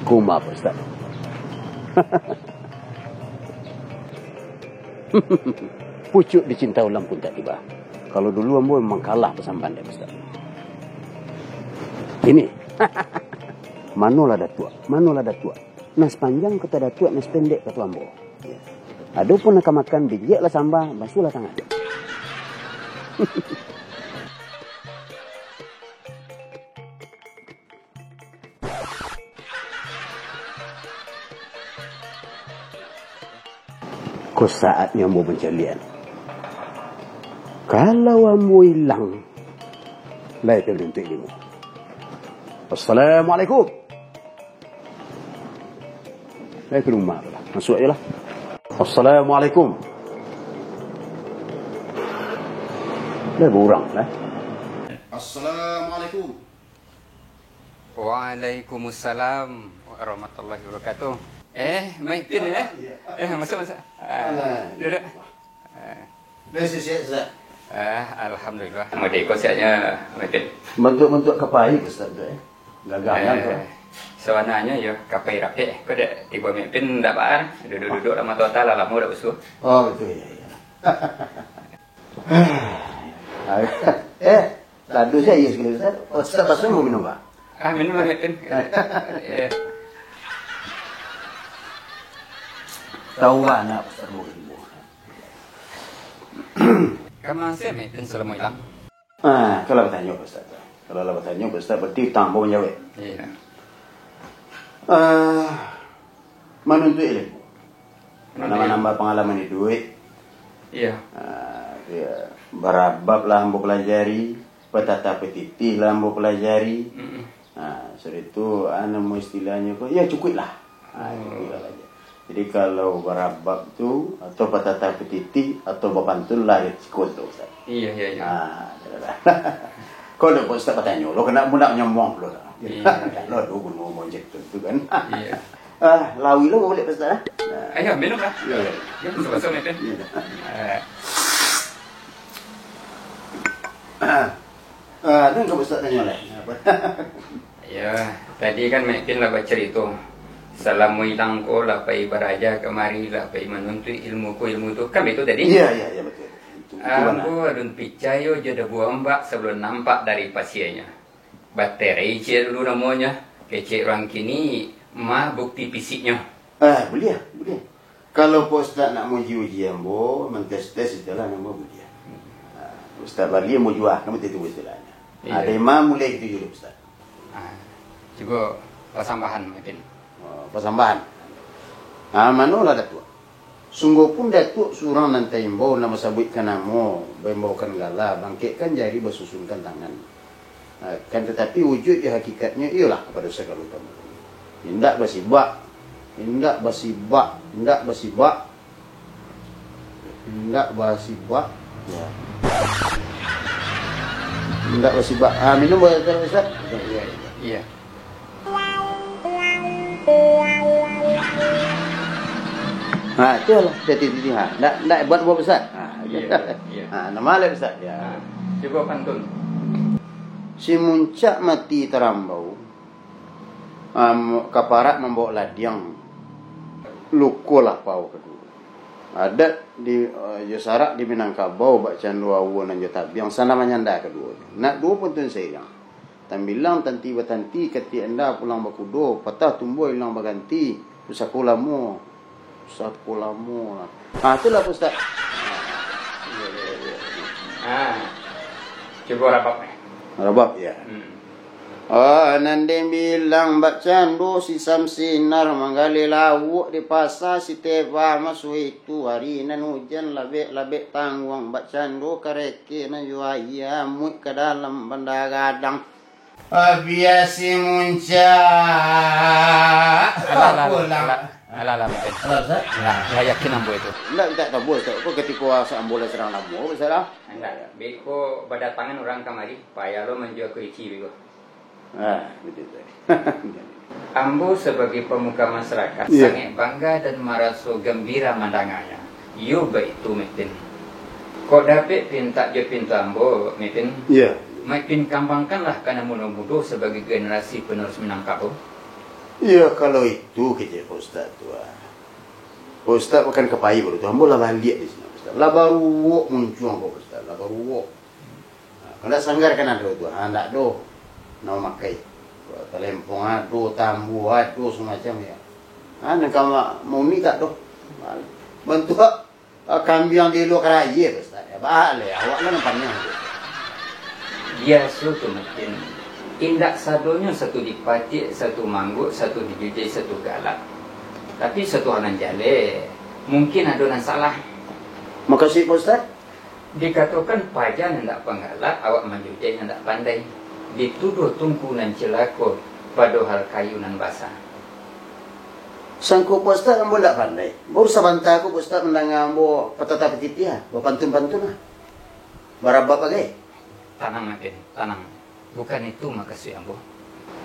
Kuma Pak Ustaz. Pucuk dicinta ulang pun tak tiba. Kalau dulu ambo memang kalah pesamban dia Ustaz. Ini. Manolah datua, manolah datua. Nas panjang kata datua, nas pendek kata ambo. Ya. Adapun nak makan bijak lah sambal, basuhlah tangan. Kau saatnya ambo pencarian. Kalau ambo hilang, lah itu untuk ilmu. Assalamualaikum. Lah ke rumah lah. Masuk aja lah. Assalamualaikum. Lah berurang lah. Assalamualaikum. Waalaikumsalam warahmatullahi wabarakatuh. Maitin masuk. Duduk. Dah siap Ustaz. Alhamdulillah. Mau diikut siapnya Maitin. Bentuk-bentuk kapai Ustaz tu Gagahan tu. Sebenarnya ya kapai rapi. Kau dah ibu Maitin tak bar. Duduk-duduk lama total lah lama dah usul. Oh betul ya. Ladu saya ya sekali Ustaz. Ustaz pasal mau minum apa? Minum lah Maitin. Tahu nak Ustaz mau minum. Kamu saya Maitin selama hilang. Kalau bertanya Ustaz. Kalau bertanya Ustaz berarti tambah menjawab. Iya. Menuntut ilmu. Menambah pengalaman di duit. Iya. Berabab lah ambo pelajari, petata petitih lah ambo pelajari. Sudah itu mau istilahnya kok ya cukup lah. Aja. Jadi kalau berabab tu atau petata petitih atau bapantul lah cikot tu Ustaz. Iya. Kau dah Ustaz bertanya, lo kena munak nyomong lo. Iya. Lo tu pun mau mojek tu kan. Iya. Lawi lo boleh Ustaz. Ayo minum lah. Ya. Masuk Maitin. Itu kau Ustaz tanya lah. Ya, tadi kan Maitin lah baca itu. Selama hilang ko lah pai beraja kemari lah pai menuntut ilmu tu kan itu tadi. Iya betul. Aku adun picayo jadi buah mbak sebelum nampak dari pasiennya. Baterai dulu namanya. Kecik orang kini mah bukti fisiknya. Boleh. Kalau Ustaz nak uji ambo, mentes-tes itulah nama boleh. Ustaz Bali mau jual, kamu itu istilahnya. Ada imam mulai itu juga Ustaz. Juga persambahan Maitin. Persambahan. Manolah datuk. Sungguh pun datuk surang nanti imbau nama sabutkan namo, bembaukan gala, bangkitkan jari bersusunkan tangan. Kan tetapi wujud ya hakikatnya ialah kepada segala kamu. Indak basibak. Ya. Indak basibak. Minum boleh Ustaz? Iya. Itu lah titik-titik. Ndak buat Ustaz. Iya. Nama lain Ustaz. Ya. Coba pantun. Si muncak mati terambau. Kaparat membawa ladiang. Lukulah pau kedua. Ada di Josarak di Minangkabau bacaan dua awon dan Jotabiang sana menyanda kedua. Nak dua pun tun sayang. Tambilang tanti batanti kati anda pulang bakudo patah tumbuh hilang baganti usakulamu. Itulah Ustaz. Coba Rabab ya. Nanti bilang bacandu si Samsinar menggali lawuk di pasar si Teba masuk itu hari nan hujan labek tanggung bacandu kareki na juaya mui ke dalam benda gadang. Biasi muncak. Alah, yakin ambo itu. Tak tahu Ustaz. Kau ketika ambo serang ambo Ustaz. Enggak, beko berdatangan orang kamari, payah lo menjual kuici beko. Betul tadi. Ambo sebagai pemuka masyarakat sangat bangga dan merasa gembira mandangannya. Yo baik itu Maitin. Kok dapat pinta ambo Maitin? Iya. Maitin kembangkanlah karena muda-muda sebagai generasi penerus Minangkabau. Ya kalau itu kita Pak Ustaz tu. Pak Ustaz makan kepai baru tu. Ambo lah balik di sini Pak Ustaz. Lah baru wok muncul Pak Ustaz. Lah baru wok. Kalau sanggar kan ada tu. Ndak do. Nama makai. Telempong ado, tambu ado semacam ya. Nak mau ni tak do. Bantu kambing yang di luar keraya Pak Ustaz. Ya balik awak lah nampaknya. Biasa tu mungkin. Indak sadonya satu dipatik, satu manggut, satu dijujai, satu galak. Tapi satu hanan jale, mungkin ada yang salah. Makasih Pak Ustaz. Dikatakan pajan yang tak penggalak, awak menjujai yang tak pandai. Dituduh tungkunan celako pada hal kayu nan basah. Sangko Pak Ustaz ambo tak pandai. Baru sabanta aku Pak Ustaz mendengar ambo patata petiti ya, pantun-pantun lah. Barabak bagai. Tanang aden, tanang. Bukan itu makasih ambo.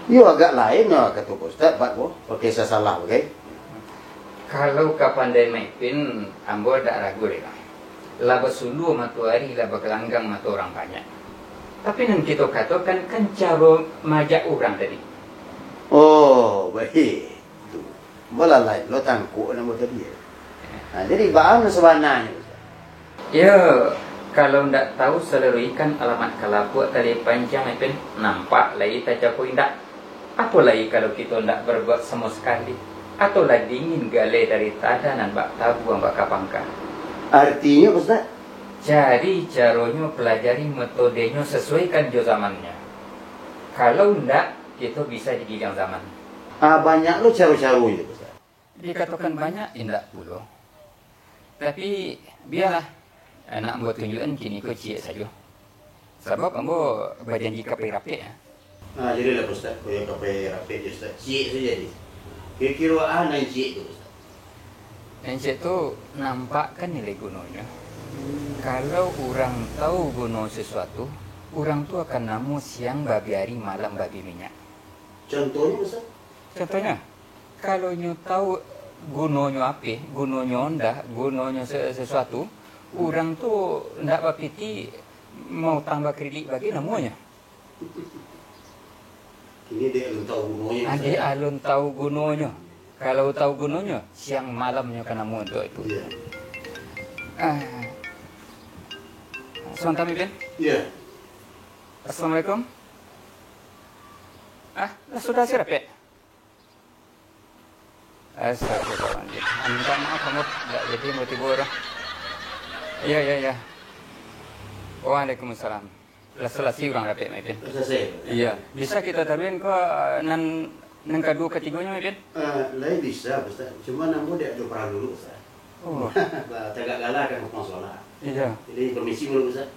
Yo agak lain lah kata Pak Ustaz, pak bo, pakai salah bagai. Kalau kapandai maipin, ambo tak ragu deh. Laba sulu matuari, laba kelanggang matu orang banyak. Tapi nan kita katakan kan cara majak orang tadi. Oh, baik. Tu. Bola lain lo tangkuk nama tadi. Jadi bahan sebenarnya. Ya, kalau ndak tahu selerikan alamat kalapu tali panjang maipin nampak lagi tak capai ndak. Apa lagi kalau kita ndak berbuat sama sekali? Atau lah dingin gale dari tadanan bak tabu bak kapangka. Artinya Ustaz? Jadi caranya pelajari metodenya sesuaikan jo zamannya. Kalau ndak, kita bisa digigam zaman. Banyak lo caru-caru itu Ustaz. Dikatakan banyak, indak puluh. Tapi biarlah anak buat tunjukan kini ko cie saja. Sebab ambo berjanji kapai rapi ya. Jadi lah Ustaz, kau yang kapai rapi je Ustaz. Cik saja ni. Kira-kira yang cik tu Ustaz. Yang cik tu nampakkan nilai gunanya. Kalau orang tahu guna sesuatu, orang tu akan namu siang babi hari, malam babi minyak. Contohnya Ustaz? Contohnya, kalau nyu tahu gunanya apa, gunanya ndak, gunanya sesuatu, orang tu ndak bapiti mau tambah kredit bagi namanya. Ini dia alun tahu gunanya. Dia alun tahu gunanya. Kalau tahu gunanya, siang malamnya kan namu untuk itu. Iya. Assalamualaikum. Iya. Assalamualaikum. Sudah siap ya? Astagfirullahaladzim. Minta maaf kamu tidak jadi mau tidur. Iya. Waalaikumsalam. Selesai orang rapi, Maipin. Selesai. Iya. Bisa kita taruhin ke nan kedua ketiganya, Maipin? Lain bisa Ustaz. Cuma namun dia ada perang dulu Ustaz. Oh. Tegak galah kan hukum sholat. Iya. Jadi permisi dulu Ustaz.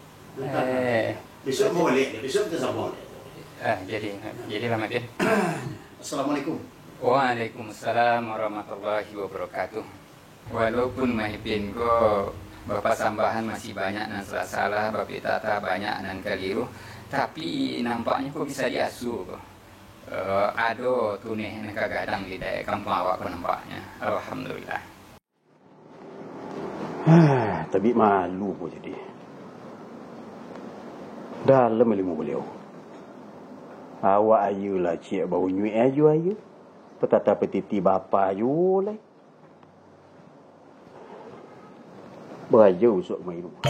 Besok boleh, besok kita sambung. Jadi lama Maipin. Assalamualaikum. Waalaikumsalam warahmatullahi wabarakatuh. Walaupun Maipin ko Bapak sambahan masih banyak nan salah, Bapak tata banyak nan keliru, tapi nampaknya kok bisa diasuh. Ado tunih nan kagadang di daerah kampung awak ko nampaknya. Alhamdulillah. Tapi malu pun jadi. Dalam ilmu beliau. Awak ayu lah cik bau nyui ayu. Petata petiti bapa ayu lah. Beraja usuk main rumah.